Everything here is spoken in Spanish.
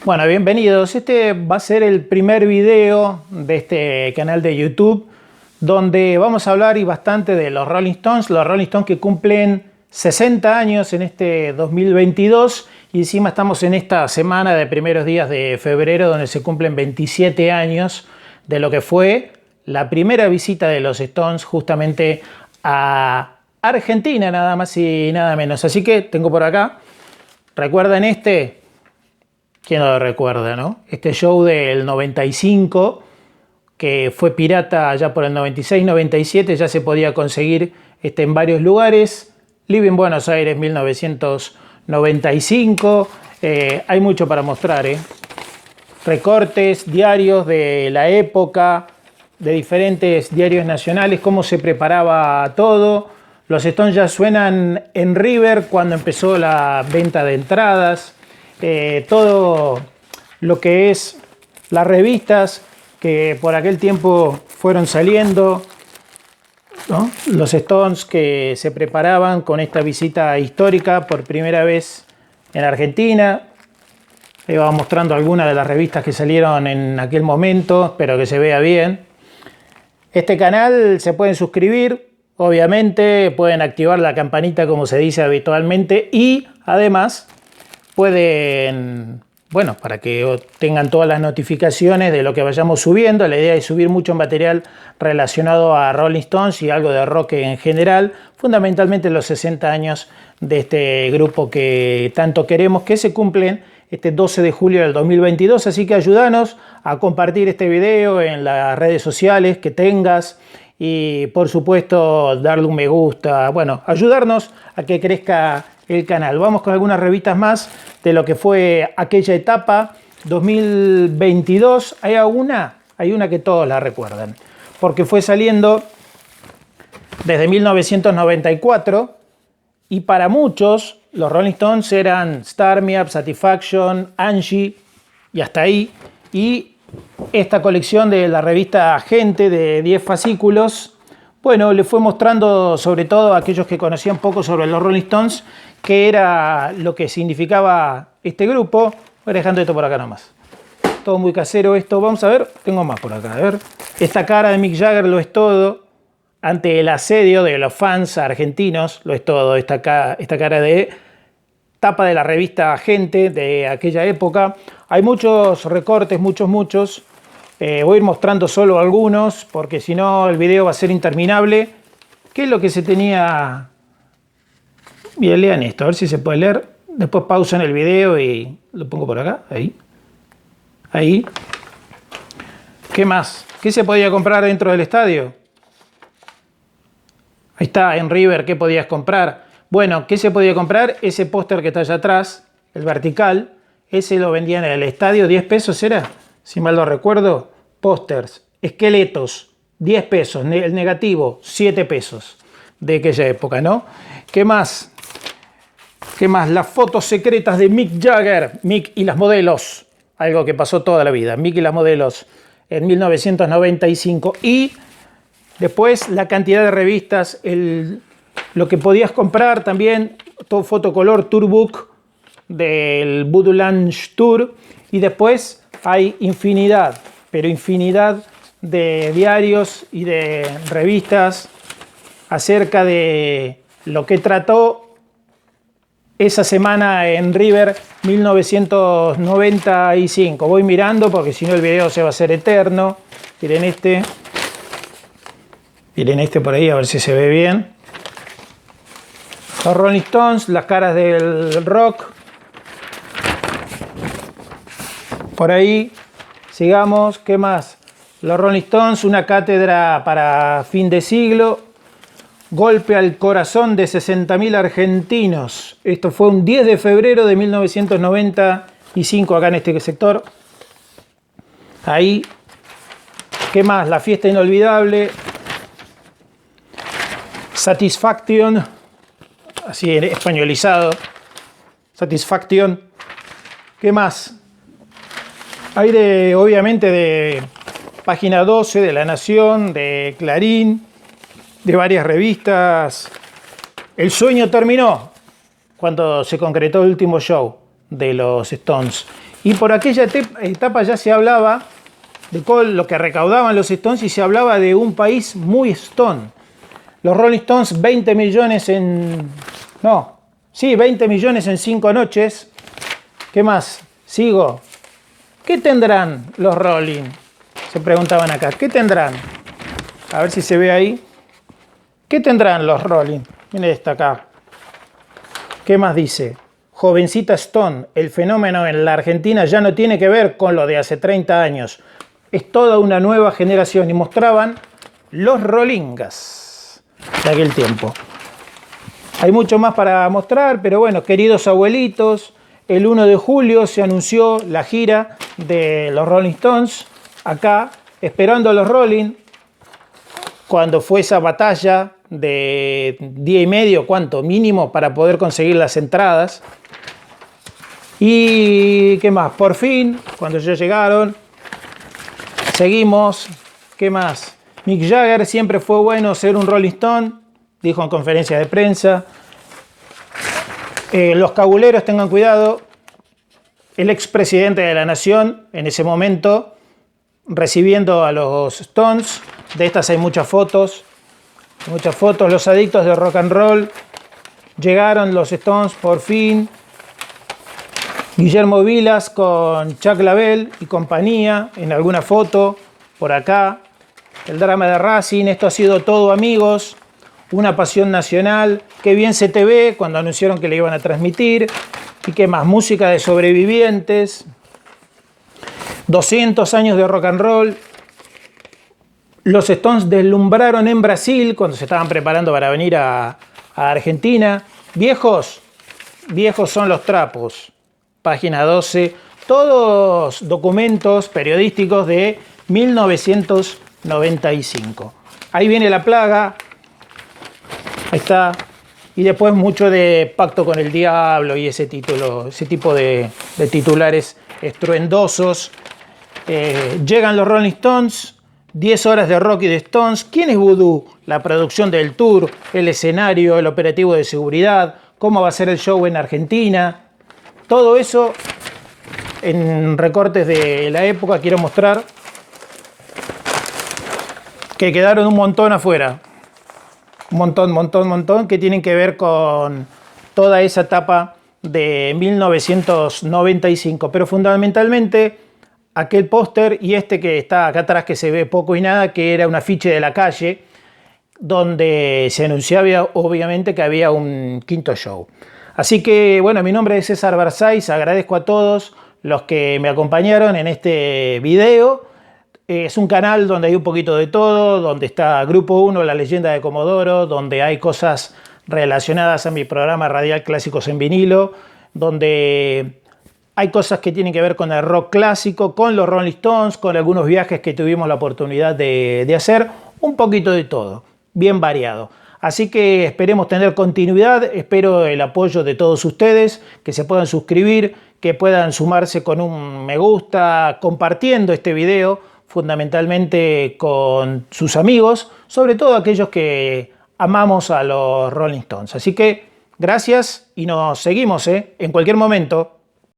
Bueno, bienvenidos. Este va a ser el primer video de este canal de YouTube donde vamos a hablar y bastante de los Rolling Stones que cumplen 60 años en este 2022 y encima estamos en esta semana de primeros días de febrero donde se cumplen 27 años de lo que fue la primera visita de los Stones justamente a Argentina, nada más y nada menos. Así que tengo por acá, ¿recuerdan este? ¿Quién no lo recuerda, no? Este show del 95, que fue pirata ya por el 96-97, ya se podía conseguir en varios lugares. Living Buenos Aires 1995. Hay mucho para mostrar, recortes, diarios de la época, de diferentes diarios nacionales, cómo se preparaba todo. Los Stones ya suenan en River cuando empezó la venta de entradas. Todo lo que es las revistas que por aquel tiempo fueron saliendo, ¿no? Los Stones que se preparaban con esta visita histórica por primera vez en Argentina. Iba mostrando algunas de las revistas que salieron en aquel momento, espero que se vea bien. Este canal se pueden suscribir, obviamente, pueden activar la campanita como se dice habitualmente y además pueden, bueno, para que tengan todas las notificaciones de lo que vayamos subiendo. La idea es subir mucho material relacionado a Rolling Stones y algo de rock en general, fundamentalmente los 60 años de este grupo que tanto queremos, que se cumplen este 12 de julio del 2022. Así que ayúdanos a compartir este video en las redes sociales que tengas y por supuesto darle un me gusta, bueno, ayudarnos a que crezca el canal. Vamos con algunas revistas más de lo que fue aquella etapa 2022. Hay una que todos la recuerdan, porque fue saliendo desde 1994 y para muchos los Rolling Stones eran Start Me Up, Satisfaction, Angie y hasta ahí. Y esta colección de la revista Gente de 10 fascículos, bueno, le fue mostrando sobre todo a aquellos que conocían poco sobre los Rolling Stones qué era lo que significaba este grupo. Voy dejando esto por acá nomás. Todo muy casero esto. Vamos a ver, tengo más por acá. A ver, esta cara de Mick Jagger lo es todo. Ante el asedio de los fans argentinos, lo es todo. Esta cara de tapa de la revista Gente de aquella época. Hay muchos recortes, muchos. Voy a ir mostrando solo algunos, porque si no el video va a ser interminable. ¿Qué es lo que se tenía? Bien, lean esto, a ver si se puede leer. Después pausan el video y lo pongo por acá. Ahí. ¿Qué más? ¿Qué se podía comprar dentro del estadio? Ahí está, en River, ¿qué podías comprar? Bueno, ¿qué se podía comprar? Ese póster que está allá atrás, el vertical, ese lo vendían en el estadio, 10 pesos era, si mal no recuerdo. Pósters, esqueletos, 10 pesos, el negativo, 7 pesos de aquella época, ¿no? ¿Qué más? Las fotos secretas de Mick Jagger, Mick y las modelos, algo que pasó toda la vida, Mick y las modelos en 1995. Y después la cantidad de revistas, lo que podías comprar también, todo fotocolor Tourbook del Voodoo Lounge Tour. Y después hay infinidad, pero infinidad de diarios y de revistas acerca de lo que trató esa semana en River 1995. Voy mirando porque si no el video se va a hacer eterno. Miren este por ahí, a ver si se ve bien. Los Rolling Stones, las caras del rock. Por ahí, sigamos. ¿Qué más? Los Rolling Stones, una cátedra para fin de siglo. Golpe al corazón de 60.000 argentinos. Esto fue un 10 de febrero de 1995 acá en este sector. Ahí. ¿Qué más? La fiesta inolvidable. Satisfaction. Así españolizado. Satisfaction. ¿Qué más? Hay obviamente de Página 12, de La Nación, de Clarín, de varias revistas. El sueño terminó cuando se concretó el último show. de los Stones. Y por aquella etapa ya se hablaba de lo que recaudaban los Stones y se hablaba de un país muy Stone. Los Rolling Stones, 20 millones en... No, sí, 20 millones en 5 noches. ¿Qué más? Sigo. ¿Qué tendrán los Rolling? Se preguntaban acá. ¿Qué tendrán? A ver si se ve ahí. ¿Qué tendrán los Rolling? Miren esta acá. ¿Qué más dice? Jovencita Stone, el fenómeno en la Argentina ya no tiene que ver con lo de hace 30 años. Es toda una nueva generación. Y mostraban los Rollingas de aquel tiempo. Hay mucho más para mostrar, pero bueno, queridos abuelitos, el 1 de julio se anunció la gira de los Rolling Stones, acá, esperando a los Rolling, cuando fue esa batalla de día y medio, ¿cuánto? Mínimo, para poder conseguir las entradas. Y, ¿qué más? Por fin, cuando ya llegaron, seguimos, ¿qué más? Mick Jagger, siempre fue bueno ser un Rolling Stone, dijo en conferencia de prensa. Los cabuleros, tengan cuidado. El expresidente de la Nación, en ese momento, recibiendo a los Stones. De estas hay muchas fotos. Muchas fotos. Los adictos de rock and roll. Llegaron los Stones por fin. Guillermo Vilas con Chuck Lavelle y compañía en alguna foto por acá. El drama de Racing. Esto ha sido todo, amigos. Una pasión nacional. Qué bien se te ve cuando anunciaron que le iban a transmitir. ¿Y qué más? Música de sobrevivientes. 200 años de rock and roll. Los Stones deslumbraron en Brasil cuando se estaban preparando para venir a Argentina. Viejos son los trapos. Página 12. Todos documentos periodísticos de 1995. Ahí viene la plaga. Ahí está. Y después mucho de Pacto con el Diablo y ese tipo de titulares estruendosos. Llegan los Rolling Stones, 10 horas de rock y de Stones. ¿Quién es Voodoo? La producción del tour, el escenario, el operativo de seguridad, cómo va a ser el show en Argentina. Todo eso en recortes de la época quiero mostrar que quedaron un montón afuera. Un montón que tienen que ver con toda esa etapa de 1995. Pero fundamentalmente aquel póster y este que está acá atrás que se ve poco y nada, que era un afiche de la calle donde se anunciaba obviamente que había un quinto show. Así que bueno, mi nombre es César Barzais, agradezco a todos los que me acompañaron en este video. Es un canal donde hay un poquito de todo, donde está Grupo 1, La Leyenda de Comodoro, donde hay cosas relacionadas a mi programa radial Clásicos en Vinilo, donde hay cosas que tienen que ver con el rock clásico, con los Rolling Stones, con algunos viajes que tuvimos la oportunidad de hacer, un poquito de todo, bien variado. Así que esperemos tener continuidad, espero el apoyo de todos ustedes, que se puedan suscribir, que puedan sumarse con un me gusta, compartiendo este video, fundamentalmente con sus amigos, sobre todo aquellos que amamos a los Rolling Stones. Así que gracias y nos seguimos en cualquier momento.